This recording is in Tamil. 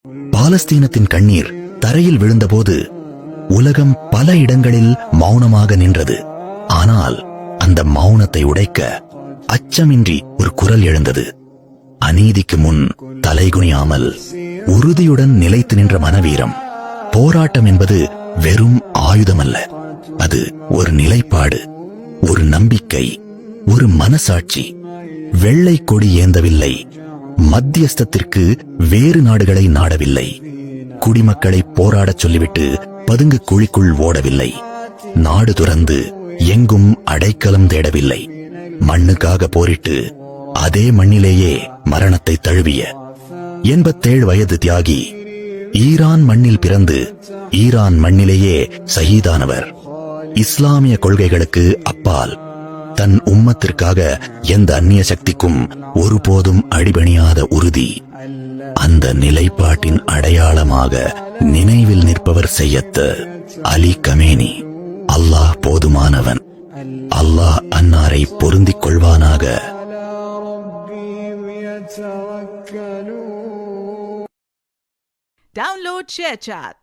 பாலஸ்தீனத்தின் கண்ணீர் தரையில் விழுந்தபோது உலகம் பல இடங்களில் மௌனமாக நின்றது. ஆனால் அந்த மௌனத்தை உடைக்க அச்சமின்றி ஒரு குரல் எழுந்தது. அநீதிக்கு முன் தலைகுனியாமல் உறுதியுடன் நிலைத்து நின்ற மனவீரம். போராட்டம் என்பது வெறும் ஆயுதமல்ல, அது ஒரு நிலைப்பாடு, ஒரு நம்பிக்கை, ஒரு மனசாட்சி. வெள்ளை கொடி ஏந்தவில்லை, மத்தியஸ்தத்திற்கு வேறு நாடுகளை நாடவில்லை, குடிமக்களை போராடச் சொல்லிவிட்டு பதுங்கு குழிக்குள் ஓடவில்லை, நாடு துறந்து எங்கும் அடைக்கலம் தேடவில்லை. மண்ணுக்காக போரிட்டு அதே மண்ணிலேயே மரணத்தை தழுவிய 87 வயது தியாகி, ஈரான் மண்ணில் பிறந்து ஈரான் மண்ணிலேயே ஷஹீதானவர். இஸ்லாமிய கொள்கைகளுக்கு அப்பால் தன் உம்மத்திற்காக எந்த அந்நிய சக்திக்கும் ஒருபோதும் அடிபணியாத உறுதி. அந்த நிலைப்பாட்டின் அடையாளமாக நினைவில் நிற்பவர் செய்யத்த அலி கமேனி. அல்லாஹ் போதுமானவன். அல்லாஹ் அன்னாரை பொருந்திக் கொள்வானாக. Download ShareChat.